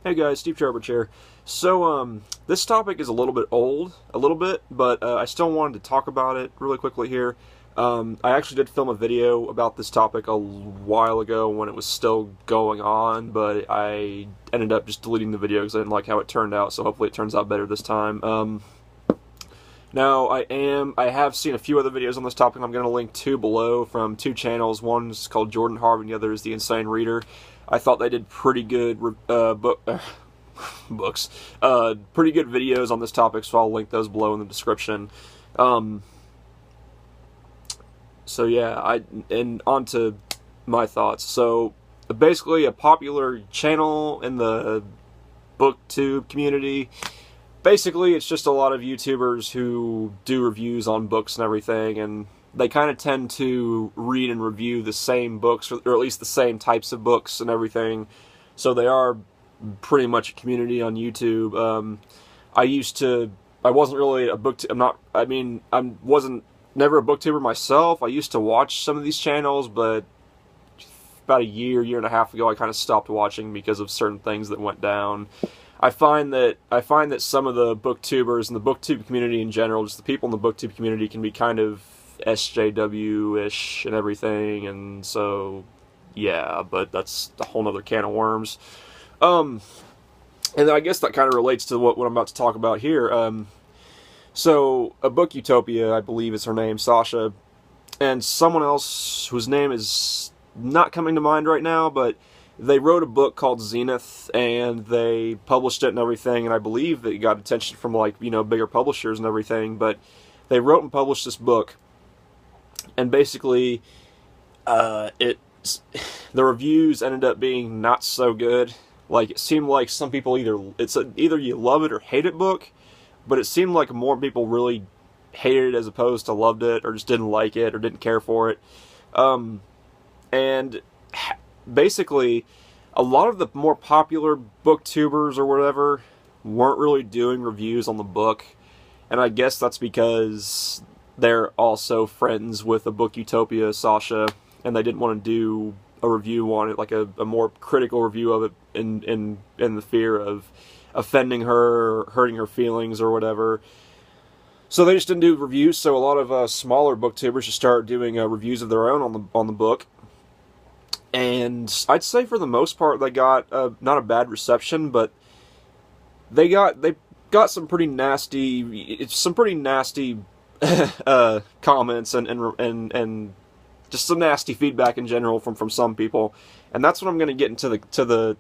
Hey guys, Steve Trevor here. So, this topic is a little bit old, but I still wanted to talk about it really quickly here. I actually did film a video about this topic a while ago when it was still going on, but I ended up just deleting the video because I didn't like how it turned out, so hopefully it turns out better this time. Now, I have seen a few other videos on this topic. I'm going to link two below from two channels. One's called Jordan Harvey, and the other is The Insane Reader. I thought they did pretty good books, pretty good videos on this topic, so I'll link those below in the description. So yeah, and on to my thoughts. So basically, a popular channel in the booktube community. Basically, it's just a lot of YouTubers who do reviews on books and everything, and they kind of tend to read and review the same books, or at least the same types of books and everything. So they are pretty much a community on YouTube. I wasn't really a I wasn't never a booktuber myself. I used to watch some of these channels, but about a year and a half ago, I kind of stopped watching because of certain things that went down. I find that some of the booktubers and the booktube community in general, just the people in the booktube community, can be kind of SJW-ish and everything, and so yeah, but that's a whole nother can of worms. And I guess that kind of relates to what I'm about to talk about here. So abookutopia, I believe is her name, Sasha, and someone else whose name is not coming to mind right now, but they wrote a book called Zenith, and they published it and everything, and I believe it got attention from, like, bigger publishers and everything, but they wrote and published this book, and basically, the reviews ended up being not so good. Like, it seemed like some people either you love it or hate it book, but it seemed like more people really hated it as opposed to loved it, or just didn't like it, or didn't care for it. And basically, a lot of the more popular booktubers or whatever weren't really doing reviews on the book, and I guess that's because they're also friends with abookutopia Sasha, and they didn't want to do a review on it, like a more critical review of it, in the fear of offending her or hurting her feelings or whatever. So they just didn't do reviews. So a lot of smaller booktubers just started doing reviews of their own on the book. And I'd say for the most part they got not a bad reception, but they got some pretty nasty comments and just some nasty feedback in general from some people. And that's what I'm going to get into to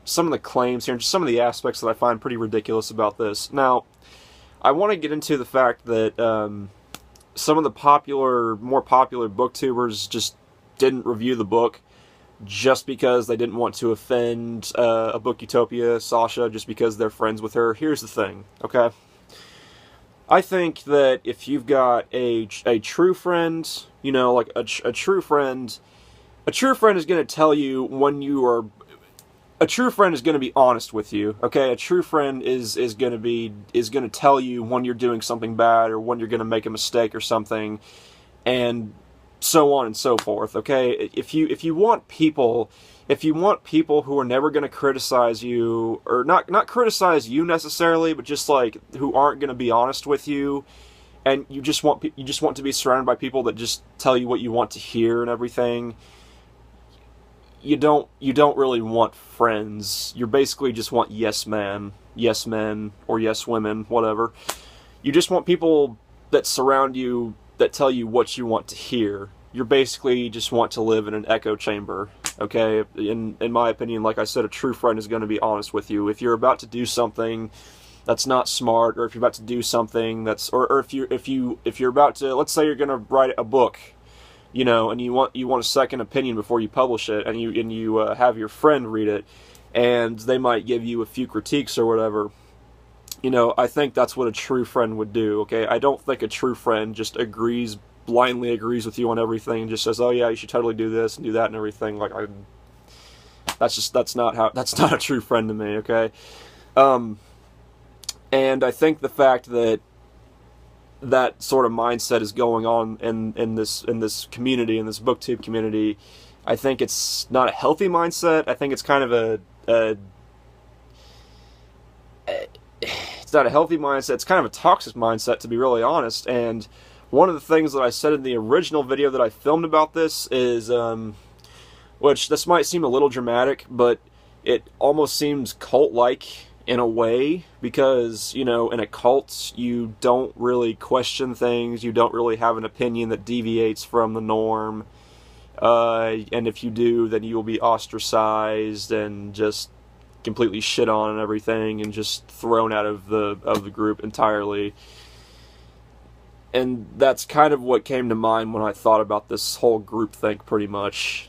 some of the claims here and just some of the aspects that I find pretty ridiculous about this. Now, I want to get into the fact that some of the more popular booktubers just didn't review the book just because they didn't want to offend abookutopia Sasha, just because they're friends with her. Here's the thing, okay? I think that if you've got a true friend, like a true friend is going to tell you when you are. A true friend is going to be honest with you, okay? A true friend is going to tell you when you're doing something bad or when you're going to make a mistake or something, and so on and so forth, okay? If you want people who are never going to criticize you, or not criticize you necessarily, but just like who aren't going to be honest with you, and you just want to be surrounded by people that just tell you what you want to hear and everything, you don't really want friends. You basically just want yes men, or yes women, whatever. You just want people that surround you that tell you what you want to hear. You basically just want to live in an echo chamber, okay? In my opinion, like I said, a true friend is going to be honest with you. If you're about to do something that's not smart, or if you're about to do something that's, or if you're about to, let's say you're going to write a book, and you want a second opinion before you publish it, and you have your friend read it, and they might give you a few critiques or whatever. I think that's what a true friend would do, okay? I don't think a true friend just blindly agrees with you on everything and just says, oh yeah, you should totally do this and do that and everything. Like, that's not a true friend to me, okay? And I think the fact that sort of mindset is going on in this community, in this booktube community, I think it's not a healthy mindset. I think it's kind of it's not a healthy mindset. It's kind of a toxic mindset, to be really honest. And one of the things that I said in the original video that I filmed about this is, which this might seem a little dramatic, but it almost seems cult-like in a way, because, you know, in a cult, you don't really question things, you don't really have an opinion that deviates from the norm, and if you do, then you will be ostracized and just completely shit on and everything, and just thrown out of the group entirely. And that's kind of what came to mind when I thought about this whole groupthink, pretty much.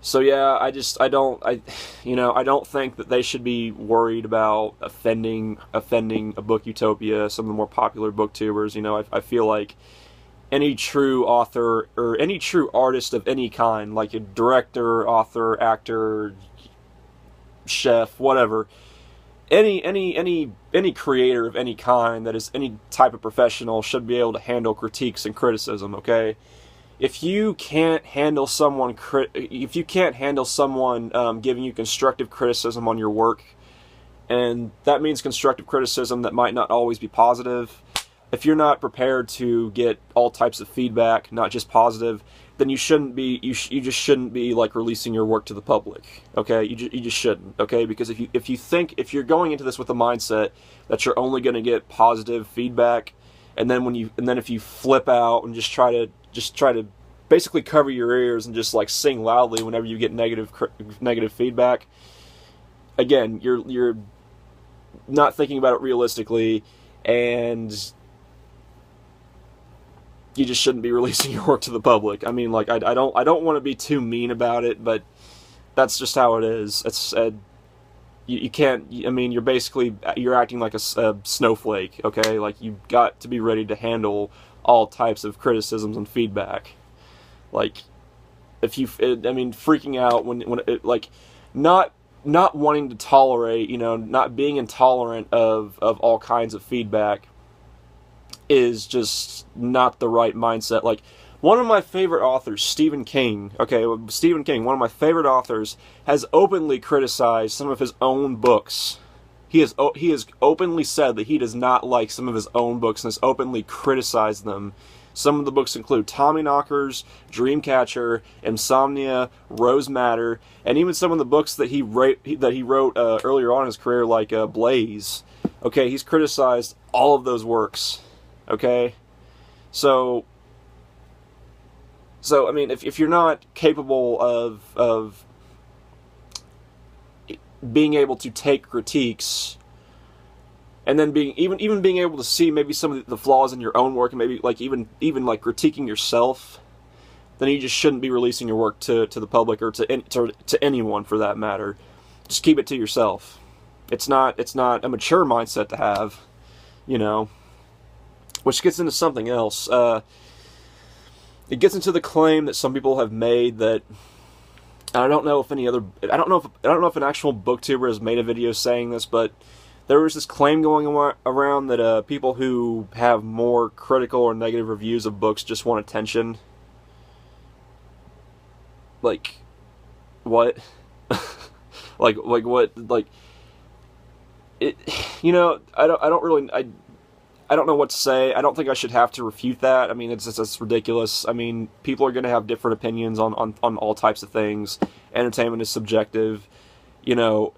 So yeah, I don't think that they should be worried about offending a Booktopia, some of the more popular booktubers. You know, I feel like any true author or any true artist of any kind, like a director, author, actor, chef, whatever, any creator of any kind that is any type of professional should be able to handle critiques and criticism, okay? If you can't handle someone giving you constructive criticism on your work, and that means constructive criticism that might not always be positive, if you're not prepared to get all types of feedback, not just positive, then you shouldn't be. You just shouldn't be like releasing your work to the public. Okay, you just shouldn't. Okay, because if you're going into this with the mindset that you're only going to get positive feedback, and then if you flip out and just try to basically cover your ears and just like sing loudly whenever you get negative feedback, again, you're not thinking about it realistically, and you just shouldn't be releasing your work to the public. I mean, like, I don't want to be too mean about it, but that's just how it is. It's you can't. I mean, you're acting like a snowflake. Okay, like, you've got to be ready to handle all types of criticisms and feedback. Like, freaking out when like, not wanting to tolerate, you know, not being intolerant of all kinds of feedback is just not the right mindset. Like, one of my favorite authors, Stephen King, one of my favorite authors, has openly criticized some of his own books. He has openly said that he does not like some of his own books and has openly criticized them. Some of the books include Tommyknockers, Dreamcatcher, Insomnia, Rose Madder, and even some of the books that he wrote earlier on in his career, like Blaze. Okay, he's criticized all of those works. Okay, so I mean, if you're not capable of being able to take critiques, and then being able to see maybe some of the flaws in your own work, and maybe like even like critiquing yourself, then you just shouldn't be releasing your work to the public, or to anyone for that matter. Just keep it to yourself. It's not a mature mindset to have, you know. Which gets into something else. It gets into the claim that some people have made that, I don't know if an actual booktuber has made a video saying this, but there was this claim going around that people who have more critical or negative reviews of books just want attention. Like, what? like what? Like, it. You know, I don't know what to say. I don't think I should have to refute that. I mean, it's ridiculous. I mean, people are going to have different opinions on all types of things. Entertainment is subjective. You know,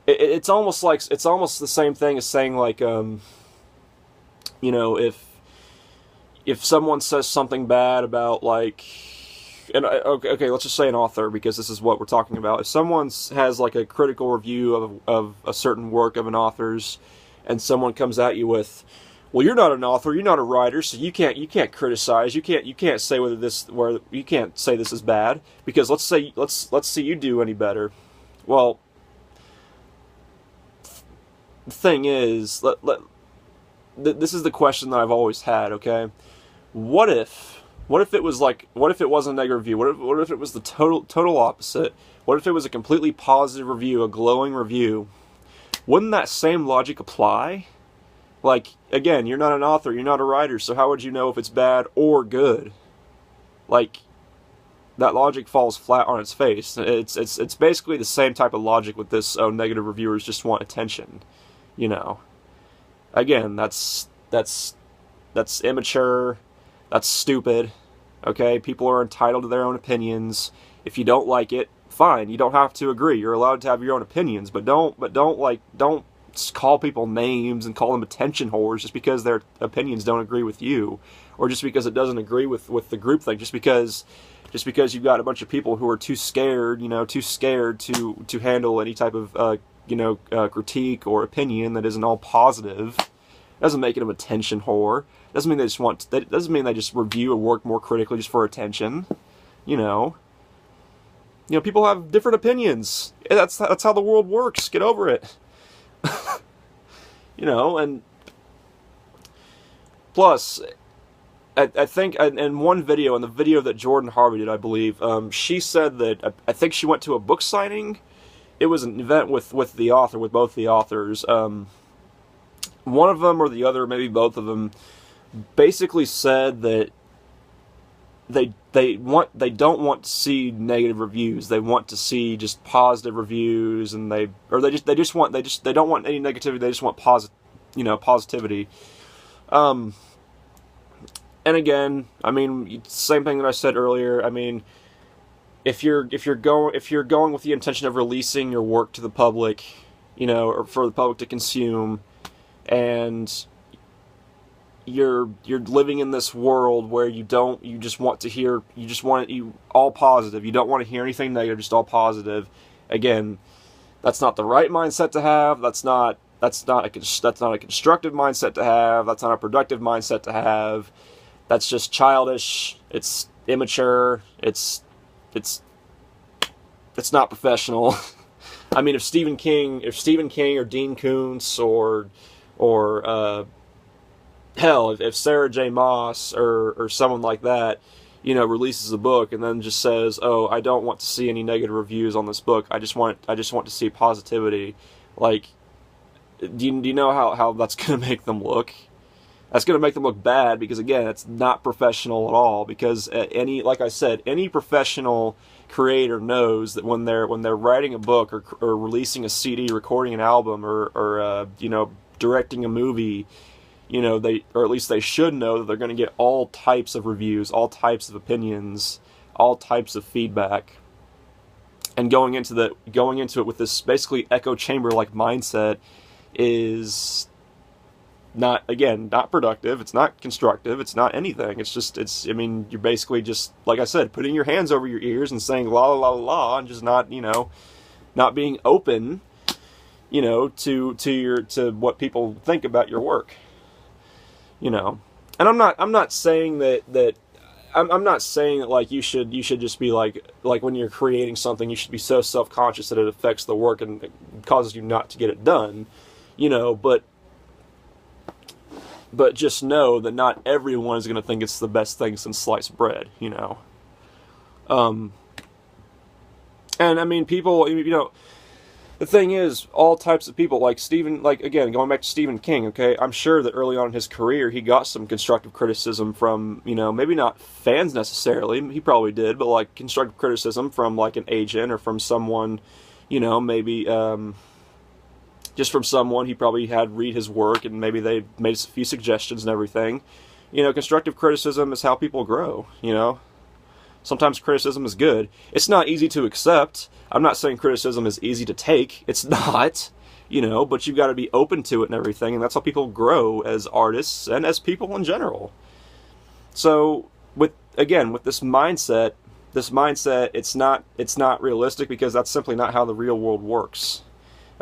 it's almost the same thing as saying, like, you know, if someone says something bad about, like, and okay, let's just say an author, because this is what we're talking about. If someone has like a critical review of a certain work of an author's, and someone comes at you with, well, you're not an author, you're not a writer, so you can't criticize, you can't say you can't say this is bad, because let's see you do any better. Well, the thing is, this is the question that I've always had. Okay, what if it wasn't a negative review? What if it was the total opposite? What if it was a completely positive review, a glowing review? Wouldn't that same logic apply? Like, again, you're not an author, you're not a writer, so how would you know if it's bad or good? Like, that logic falls flat on its face. It's basically the same type of logic with this, oh, negative reviewers just want attention, you know. Again, that's immature, that's stupid, okay? People are entitled to their own opinions. If you don't like it, fine, you don't have to agree. You're allowed to have your own opinions, but don't call people names and call them attention whores just because their opinions don't agree with you, or just because it doesn't agree with the group thing, just because you've got a bunch of people who are too scared, to handle any type of critique or opinion that isn't all positive. Doesn't make it an attention whore. Doesn't mean they just review a work more critically just for attention. People have different opinions. That's how the world works. Get over it. And plus, I think in one video, in the video that Jordan Harvey did, I believe, she said that, I think she went to a book signing. It was an event with both the authors. One of them or the other, maybe both of them, basically said that they don't want to see negative reviews. They want to see just positive reviews, and they don't want any negativity. They just want positivity. And again, I mean, same thing that I said earlier. I mean, if you're going with the intention of releasing your work to the public, or for the public to consume, and you're living in this world where you just want it all positive. You don't want to hear anything negative, just all positive. Again, that's not the right mindset to have. That's not a constructive mindset to have. That's not a productive mindset to have. That's just childish. It's immature. It's not professional. I mean, if Stephen King or Dean Koontz or hell, if Sarah J. Maas or someone like that, releases a book and then just says, "Oh, I don't want to see any negative reviews on this book. I just want to see positivity." Like, do you know how that's going to make them look? That's going to make them look bad, because again, it's not professional at all. Because like I said, any professional creator knows that when they're writing a book or releasing a CD, recording an album, or directing a movie, or at least they should know that they're going to get all types of reviews, all types of opinions, all types of feedback. And going into it with this basically echo chamber like mindset is not productive. It's not constructive. It's not anything. You're basically just, like I said, putting your hands over your ears and saying la la la la, and just not being open, to what people think about your work. And I'm not saying that I'm not saying that like you should just be like when you're creating something, you should be so self-conscious that it affects the work and it causes you not to get it done, but just know that not everyone is going to think it's the best thing since sliced bread, and I mean, people, the thing is, all types of people, again, going back to Stephen King, okay, I'm sure that early on in his career, he got some constructive criticism from, maybe not fans necessarily, he probably did, but, like, constructive criticism from, like, an agent or from someone, maybe, just from someone he probably had read his work, and maybe they made a few suggestions and everything. Constructive criticism is how people grow, Sometimes criticism is good. It's not easy to accept. I'm not saying criticism is easy to take. It's not, but you've got to be open to it and everything, and that's how people grow as artists and as people in general. So, with this mindset, it's not realistic, because that's simply not how the real world works.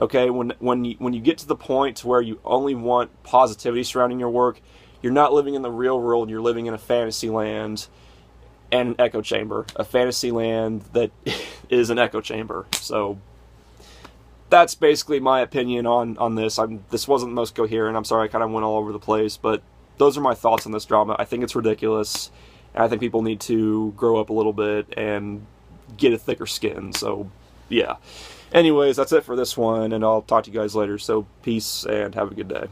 Okay, when you get to the point where you only want positivity surrounding your work, you're not living in the real world. You're living in a fantasy land and an echo chamber, a fantasy land that is an echo chamber. So that's basically my opinion on this. This wasn't the most coherent. I'm sorry, I kind of went all over the place, but those are my thoughts on this drama. I think it's ridiculous, and I think people need to grow up a little bit and get a thicker skin. So yeah. Anyways, that's it for this one, and I'll talk to you guys later. So peace and have a good day.